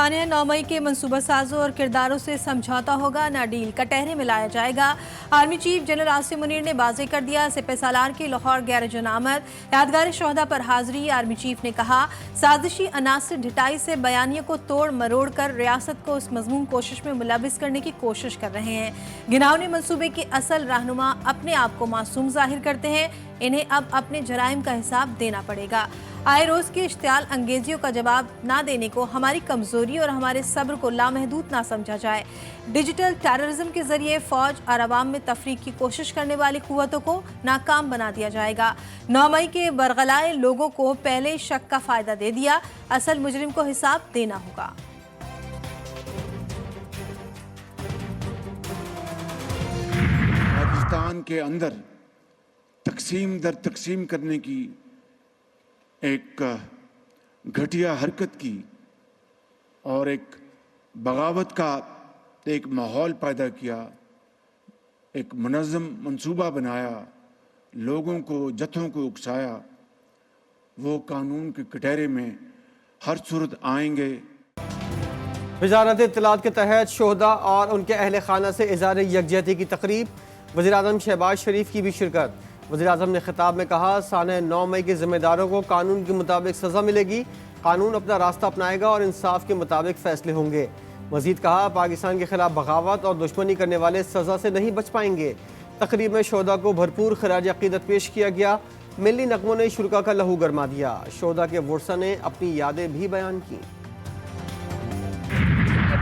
सानिया 9 मई के मनसूबा साजों और किरदारों से समझौता होगा, ना डील, कटहरे में लाया जाएगा। Army chief general Asim Munir ने वाज़ेह कर दिया। सिपह सालार की लाहौर गैर जनामत यादगार शोहदा पर हाजिरी। आर्मी चीफ ने कहा, साजिशी अनासर ढिटाई से बयानिए को तोड़ मरोड़ कर रियासत को उस मजमूम कोशिश में मुलविस करने की कोशिश कर रहे हैं। गिनावने मनसूबे की असल रहनुमा अपने आप को मासूम जाहिर करते हैं। इन्हें अब अपने जराइम का हिसाब देना पड़ेगा। आए रोज की इश्तियाल अंगेजियों का जवाब ना देने को हमारी कमजोरी और हमारे सब्र को लामहदूद ना समझा जाए। डिजिटल टेररिज्म के जरिए फौज और अवाम में तफरीक की कोशिश करने वाली कुव्वतों को नाकाम बना दिया जाएगा। 9 मई के बरगलाए लोगों को पहले शक का फायदा दे दिया, असल मुजरिम को हिसाब देना होगा। पाकिस्तान के अंदर तकसीम दर तकसीम करने की एक घटिया हरकत की और एक बगावत का एक माहौल पैदा किया, एक मुनज़्ज़म मंसूबा बनाया, लोगों को जत्थों को उकसाया, वो कानून के कटहरे में हर सूरत आएंगे। वज़ारत इत्तलात के तहत शोहदा और उनके अहल खाना से इज़हार यकजहती की तकरीब, वज़ीर-ए-आज़म शहबाज शरीफ की भी शिरकत। वज़ीर-ए-आज़म ने खिताब में कहा, साने 9 मई के जिम्मेदारों को कानून के मुताबिक सज़ा मिलेगी, कानून अपना रास्ता अपनाएगा और इंसाफ के मुताबिक फैसले होंगे। मज़ीद कहा, पाकिस्तान के खिलाफ बगावत और दुश्मनी करने वाले सज़ा से नहीं बच पाएंगे। तकरीब में शोहदा को भरपूर खराज अक़ीदत पेश किया गया। मिली नगमों ने शुरका का लहू गरमा दिया। शोहदा के वर्सा ने अपनी यादें भी बयान की।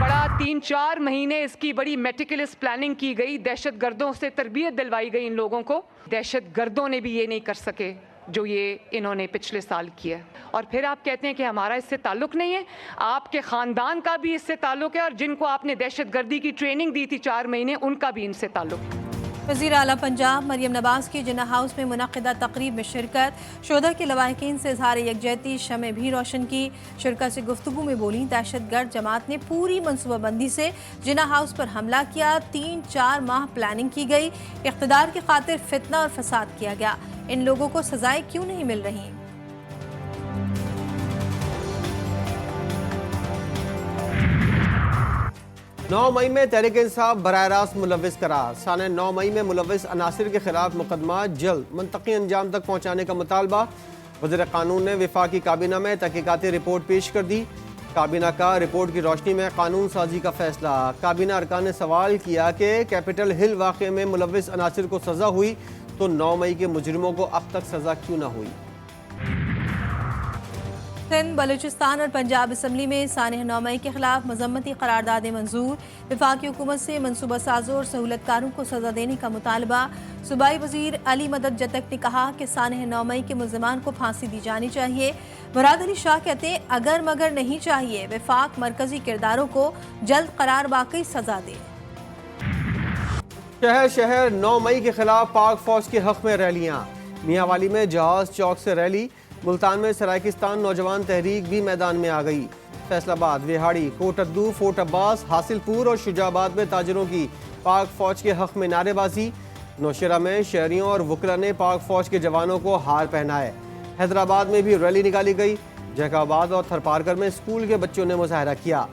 बड़ा 3-4 महीने इसकी बड़ी मेटिकुलस प्लानिंग की गई, दहशत गर्दों से तरबियत दिलवाई गई इन लोगों को। दहशत गर्दों ने भी ये नहीं कर सके जो ये इन्होंने पिछले साल किया। और फिर आप कहते हैं कि हमारा इससे ताल्लुक़ नहीं है। आपके ख़ानदान का भी इससे ताल्लुक़ है और जिनको आपने दहशत गर्दी की ट्रेनिंग दी थी 4 महीने, उनका भी इनसे ताल्लुक़ है। वज़ीर आला पंजाब मरियम नवाज की जिन्ना हाउस में मुनक़िदा तकरीब में शिरकत। शोहदा के लवाहिकीन से इज़हार यकजहती शमें भी रोशन की। शिरकत से गुफ्तगू में बोली, दहशत गर्द जमात ने पूरी मनसूबाबंदी से जिन्ना हाउस पर हमला किया। 3-4 माह प्लानिंग की गई, इक़्तिदार की खातिर फितना और फसाद किया गया। इन लोगों को सजाएं क्यों नहीं मिल रही? 9 मई में तहरीक इंसाफ बराह रास्त मुलविस करार। साने 9 मई में मुलविस अनासिर के खिलाफ मुकदमा जल्द मुंतकी अंजाम तक पहुँचाने का मुतालबा। वज़ीर कानून ने वफाकी काबीना में तहकीकाती रिपोर्ट पेश कर दी। काबीना का रिपोर्ट की रोशनी में कानून साजी का फैसला। काबीना अरकान ने सवाल किया कि कैपिटल हिल वाक़े में मुलविस अनासिर को सज़ा हुई तो 9 मई के मुजरिमों को अब तक सज़ा क्यों ना हुई? सिंध, बलूचिस्तान और पंजाब असम्बली में सानिया 9 मई के खिलाफ मजम्मती करारदादें मंजूर। वफाकी हुकूमत से मनसूबा साजों और सहूलतकारों को सजा देने का मुतालबा। सूबाई वजीर अली मदद जतक ने कहा कि सानिया 9 मई के मुल्ज़िमान को फांसी दी जानी चाहिए। मुराद अली शाह कहते हैं, अगर मगर नहीं चाहिए, वफाक मरकजी किरदारों को जल्द करार वाकई सजा दे। शहर शहर 9 मई के खिलाफ पाक फौज के हक में रैलियाँ। मियांवाली में जहाज चौक से रैली। मुल्तान में सरायकिस्तान नौजवान तहरीक भी मैदान में आ गई। फैसलाबाद, विहाड़ी, कोटद्दू, फोर्ट अब्बास, हासिलपुर और शुजाबाद में ताजरों की पाक फौज के हक में नारेबाजी। नौशेरा में शहरियों और वकला ने पाक फौज के जवानों को हार पहनाए। हैदराबाद में भी रैली निकाली गई। जैकाबाद और थरपारकर में स्कूल के बच्चों ने मुजाहरा किया।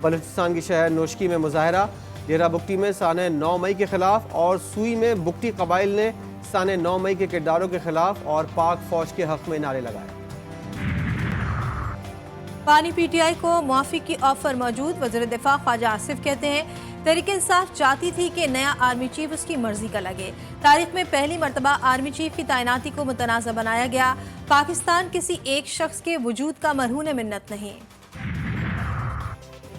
बलूचिस्तान के शहर नोशकी में मुजाहरा। डेरा बुगटी में साने 9 मई के खिलाफ और सुई में बुगटी कबाइल ने साने 9 मई के किरदारों के खिलाफ और पाक फौज के हक में नारे लगाए। पानी पीटीआई को मुआफी की ऑफर मौजूद। वज़ीर दिफा ख्वाजा आसिफ कहते हैं, तहरीक इंसाफ चाहती थी कि नया आर्मी चीफ उसकी मर्जी का लगे। तारीख में पहली मरतबा आर्मी चीफ की तैनाती को मुतनाज़ा बनाया गया। पाकिस्तान किसी एक शख्स के वजूद का मरहून मिन्नत नहीं।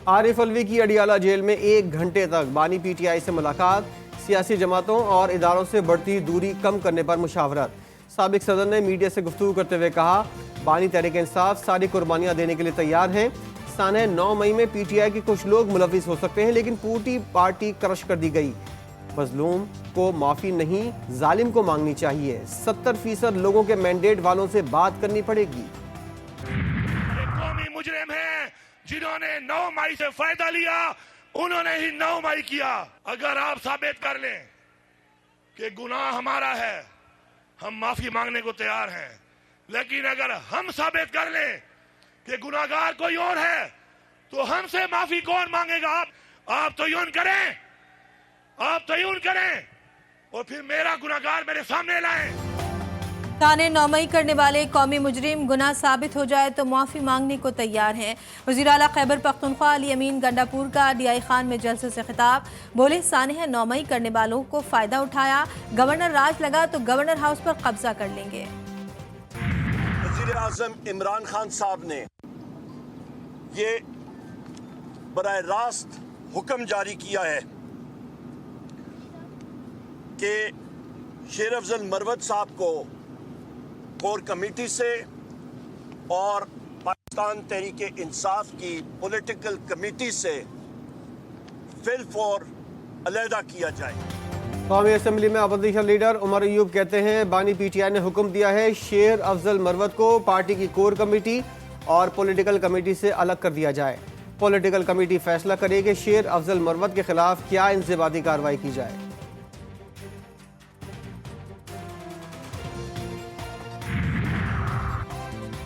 आरिफ अलवी की अडियाला जेल में 1 घंटे तक बानी पीटीआई से मुलाकात। सियासी जमातों और इदारों से बढ़ती दूरी कम करने पर मुशावरत। साबिक सदर ने मीडिया से गुफ्तगू करते हुए कहा, बानी तहरीक इंसाफ सारी कुर्बानियां देने के लिए तैयार हैं। साने 9 मई में पीटीआई के कुछ लोग मुलविस हो सकते हैं, लेकिन पूरी पार्टी क्रश कर दी गई। मजलूम को माफ़ी नहीं, जालिम को मांगनी चाहिए। 70% लोगों के मैंडेट वालों से बात करनी पड़ेगी। कौमी मुजरिम है जिन्होंने 9 मई से फायदा लिया, उन्होंने ही 9 मई किया। अगर आप साबित कर लें कि गुनाह हमारा है, हम माफी मांगने को तैयार हैं। लेकिन अगर हम साबित कर लें कि गुनाहगार कोई और है, तो हमसे माफी कौन मांगेगा? आप तो यूं करें, आप तो यूं करें और फिर मेरा गुनाहगार मेरे सामने लाएं। ताने नौमई करने वाले कौमी मुजरिम गुनाह साबित हो जाए तो माफ़ी मांगने को तैयार हैं। वज़ीर आला खैबर पख्तूनख्वा अली अमीन गंडापुर का DI खान में जलसे से खिताब। बोले सानह नौमई करने वालों को फ़ायदा उठाया, गवर्नर राज लगा तो गवर्नर हाउस पर कब्जा कर लेंगे। वज़ीर आज़म इमरान खान साहब ने ये बराह रास्त हुक्म जारी किया है कि शेर अफजल मरवत साहब को कोर कमेटी से और पाकिस्तान तहरीक इंसाफ की पॉलिटिकल कमेटी से फिलफौर अलहदा किया जाए। कौमी असम्बली में अपोजिशन लीडर उमर अयूब कहते हैं बानी PTI ने हुक्म दिया है शेर अफजल मरवत को पार्टी की कोर कमेटी और पॉलिटिकल कमेटी से अलग कर दिया जाए। पॉलिटिकल कमेटी फैसला करे कि शेर अफजल मरवत के खिलाफ क्या इंज़िबाती कार्रवाई की जाए।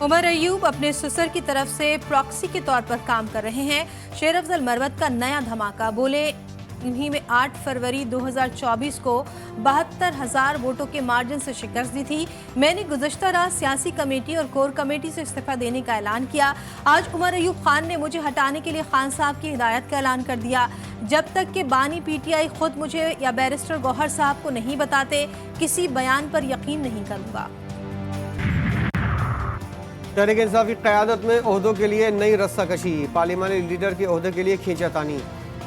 उमर अयूब अपने ससुर की तरफ से प्रॉक्सी के तौर पर काम कर रहे हैं। शेर अफजल मरवत का नया धमाका। बोले इन्हीं में 8 फरवरी 2024 को 72,000 वोटों के मार्जिन से शिकस्त दी थी। मैंने गुज़श्ता रात सियासी कमेटी और कोर कमेटी से इस्तीफा देने का ऐलान किया। आज उमर अयूब खान ने मुझे हटाने के लिए खान साहब की हिदायत का ऐलान कर दिया। जब तक कि बानी PTI खुद मुझे या बैरिस्टर गौहर साहब को नहीं बताते, किसी बयान पर यकीन नहीं करूँगा। तहरीक इंसाफ की क़यादत में ओहदों के लिए नई रस्साकशी। पार्लिमानी लीडर के ओहदे के लिए खींचातानी।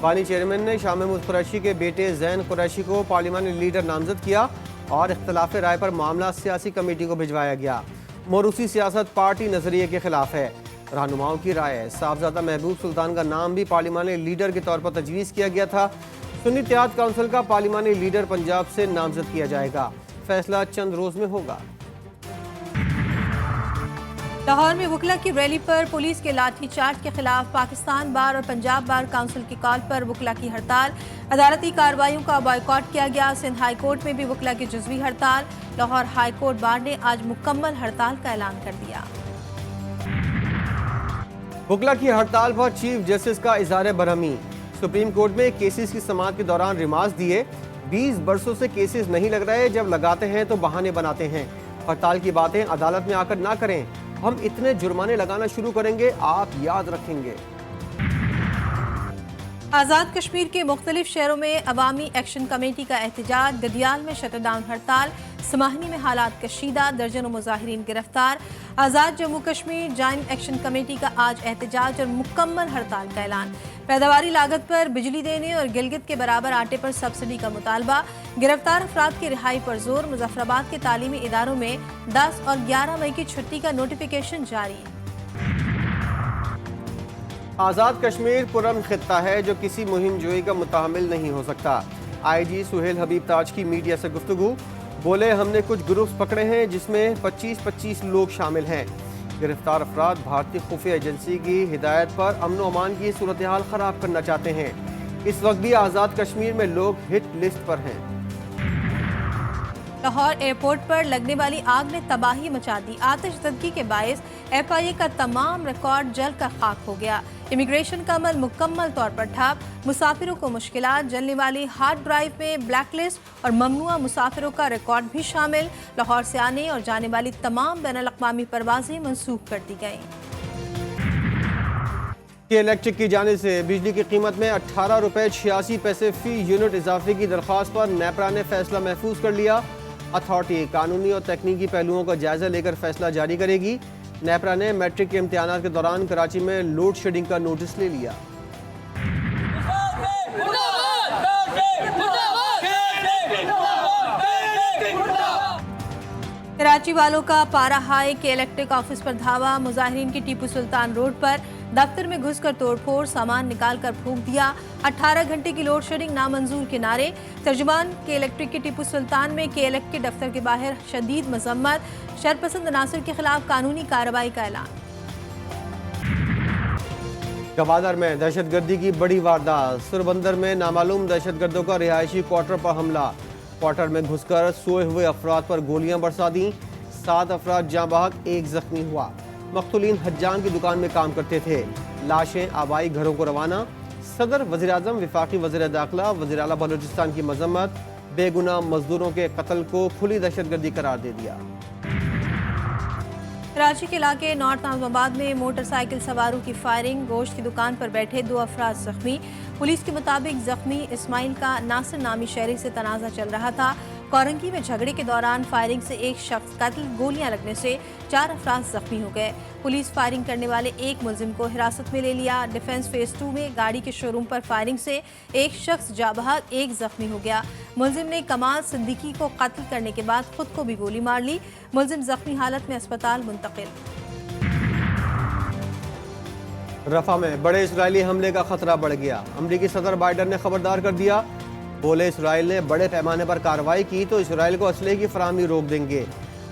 बानी चेयरमैन ने शाह महमूद कुरैशी के बेटे जैन कुरैशी को पार्लिमानी लीडर नामजद किया और इख्तलाफ राय पर मामला सियासी कमेटी को भिजवाया गया। मोरूसी सियासत पार्टी नजरिए के खिलाफ है। रहनुमाओं की राय साहबजादा महबूब सुल्तान का नाम भी पार्लिमानी लीडर के तौर पर तजवीज़ किया गया था। सुन्नी इत्तेहाद काउंसिल का पार्लिमानी लीडर पंजाब से नामजद किया जाएगा। फैसला चंद रोज में होगा। लाहौर में वकला की रैली पर पुलिस के लाठीचार्ज के खिलाफ पाकिस्तान बार और पंजाब बार काउंसिल की कॉल पर वकला की हड़ताल। अदालती कार्रवाइयों का बॉयकॉट किया गया। सिंध हाई कोर्ट में भी वकला की जुज़वी हड़ताल। लाहौर हाई कोर्ट बार ने आज मुकम्मल हड़ताल का ऐलान कर दिया। वकला की हड़ताल पर चीफ जस्टिस का इज़हार बरहमी। सुप्रीम कोर्ट में केसेस की समाअत के दौरान रिमार्क्स दिए। 20 बरसों से केसेस नहीं लग रहे, जब लगाते हैं तो बहाने बनाते हैं। हड़ताल की बातें अदालत में आकर ना करें, हम इतने जुर्माने लगाना शुरू करेंगे, आप याद रखेंगे। आज़ाद कश्मीर के मुख्तलिफ शहरों में अवामी एक्शन कमेटी का एहतजाज। गदियाल में शटरडाउन हड़ताल। समाहनी में हालात कशीदा, दर्जनों मुजाहिरीन गिरफ्तार। Azad Jammu Kashmir joint action committee का आज एहतजाज और मुकम्मल हड़ताल का ऐलान। पैदावारी लागत पर बिजली देने और गिलगित के बराबर आटे पर सब्सिडी का मुतालबा। गिरफ्तार अफराद की रिहाई पर जोर। मुजफ्फराबाद के तालीमी इदारों में 10 और 11 मई की छुट्टी का नोटिफिकेशन जारी। आज़ाद कश्मीर पुरअमन खित्ता है जो किसी मुहिम जोई का मुताहमिल नहीं हो सकता। IG सुहेल हबीब ताज की मीडिया से गुफ्तगू। बोले हमने कुछ ग्रुप्स पकड़े हैं जिसमें 25-25 लोग शामिल हैं। गिरफ्तार अफराद भारतीय खुफिया एजेंसी की हिदायत पर अमन व अमान की सूरत हाल ख़राब करना चाहते हैं। इस वक्त भी आज़ाद कश्मीर में लोग हिट लिस्ट पर हैं। लाहौर एयरपोर्ट पर लगने वाली आग ने तबाही मचा दी। आतिशज़दगी के बायस FIA का तमाम रिकॉर्ड जल कर खाक हो गया। इमिग्रेशन का अमल मुकम्मल तौर पर ठप। मुसाफिरों को मुश्किलात। जलने वाली हार्ड ड्राइव में ब्लैकलिस्ट और ममनुआ मुसाफिरों का रिकॉर्ड भी शामिल। लाहौर से आने और जाने वाली तमाम बैनुल-अक़वामी परवाजें मनसूख कर दी गईं। इलेक्ट्रिक की जाने से बिजली की कीमत में 18 रुपये 86 पैसे फी यूनिट इजाफे की दरख्वास्त पर नेपरा ने फैसला महफूज कर लिया। अथॉरिटी कानूनी और तकनीकी पहलुओं का जायजा लेकर फैसला जारी करेगी। नेपरा ने मैट्रिक के इम्तिहानात के दौरान कराची में लोड शेडिंग का नोटिस ले लिया। कराची वालों का पारा हाई के इलेक्ट्रिक ऑफिस पर धावा। मुजाहिरीन की टीपू सुल्तान रोड पर दफ्तर में घुसकर तोड़फोड़, सामान निकालकर फूंक दिया। 18 घंटे की लोड शेडिंग नामंजूर के नारे। तर्जुमान के इलेक्ट्रिक के टीपू सुल्तान में KLF के दफ्तर के बाहर शदीद मजम्मत। शरपसंद अनासर के खिलाफ कानूनी कार्रवाई का ऐलान। गवादर में दहशतगर्दी की बड़ी वारदात। सुरबंदर में नामालूम दहशतगर्दों का रिहायशी क्वार्टर पर हमला। क्वार्टर में घुसकर सोए हुए अफराद पर गोलियां बरसा दी। 7 अफराद जाँ बहक, 1 जख्मी हुआ। मख्तूलीन हज्जान की दुकान में काम करते थे। लाशें आबाई घरों को रवाना। सदर, वज़ीर आज़म, वफाकी वज़ीर दाखिला, वज़ीर आला बलूचिस्तान की मजम्मत। बेगुनाह मजदूरों के कत्ल को खुली दहशतगर्दी करार दे दिया। कराची के इलाके नॉर्थ नाज़िमाबाद में मोटरसाइकिल सवारों की फायरिंग, गोश्त की दुकान पर बैठे 2 अफराद जख्मी। पुलिस के मुताबिक जख्मी इस्माइल का नासिर नामी शहरी से तनाज़ा चल रहा था। कोरंगी में झगड़े के दौरान फायरिंग से एक शख्स कत्ल, गोलियां लगने से 4 अफराद जख्मी हो गए। पुलिस फायरिंग करने वाले एक मुलजिम को हिरासत में ले लिया। डिफेंस फेज 2 में गाड़ी के शोरूम पर फायरिंग से एक शख्स जाबहाक, एक जख्मी हो गया। मुलजिम ने कमाल सिद्दीकी को कत्ल करने के बाद खुद को भी गोली मार ली। मुलजिम जख्मी हालत में अस्पताल मुंतकिल। रफा में बड़े इजरायली हमले का खतरा बढ़ गया। अमरीकी सदर बाइडन ने खबरदार कर दिया। बोले इसराइल ने बड़े पैमाने पर कार्रवाई की तो इसराइल को असलहे की फराहमी रोक देंगे।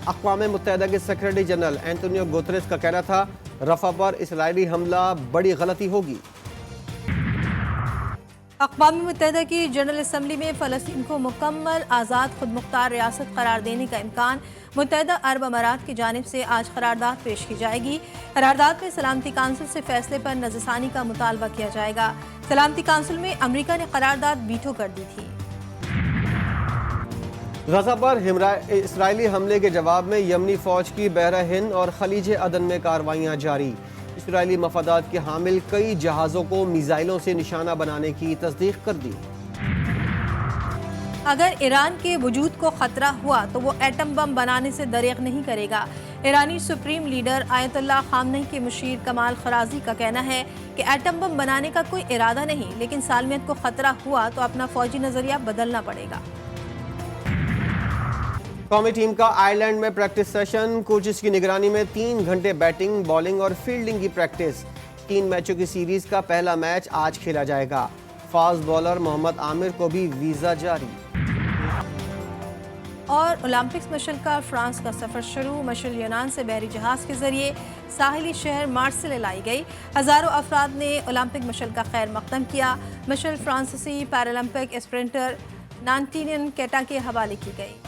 अक़वाम मुत्तहिदा के सेक्रेटरी जनरल एंटोनियो गुतरेस का कहना था, रफा पर इसराइली हमला बड़ी गलती होगी। अक़वाम मुत्तहिदा की जनरल असम्बली में फ़लस्तीन को मुकम्मल आज़ाद खुद मुख्तार रियासत करार देने का इम्कान। मुत्तहिदा अरब अमारात की जानिब से आज करारदाद पेश की जाएगी। करारदाद में सलामती काउंसिल से फैसले पर नज़रसानी का मुतालबा किया जाएगा। सलामती काउंसिल में अमरीका ने करारदाद वीटो कर दी थी। गजा पर इसराइली हमले के जवाब में यमनी फौज की बहरा हिंद और खलीज अदन में कार्रवाइयाँ जारी। इसराइली मफादात के हामिल कई जहाज़ों को मिसाइलों से निशाना बनाने की तस्दीक कर दी। अगर ईरान के वजूद को खतरा हुआ तो वो एटम बम बनाने से दरेग नहीं करेगा। ईरानी सुप्रीम लीडर आयतुल्लाह खामनेई के मुशीर कमाल खराजी का कहना है कि एटम बम बनाने का कोई इरादा नहीं, लेकिन सालमियत को खतरा हुआ तो अपना फौजी नजरिया बदलना पड़ेगा। कौमी टीम का आयरलैंड में प्रैक्टिस सेशन। कोचेस की निगरानी में 3 घंटे बैटिंग, बॉलिंग और फील्डिंग की प्रैक्टिस। 3 मैचों की सीरीज का पहला मैच आज खेला जाएगा। फास्ट बॉलर मोहम्मद आमिर को भी वीजा जारी। और ओलंपिक्स मशल का फ्रांस का सफर शुरू। मशल यूनान से बहरी जहाज के जरिए साहिली शहर मार्सेल लाई गई। हजारों अफराद ने ओलंपिक मशल का खैर मकदम किया। मशल फ्रांसीसी पैरालंपिक स्प्रिंटर नांटिनियन केटा के हवाले की गई।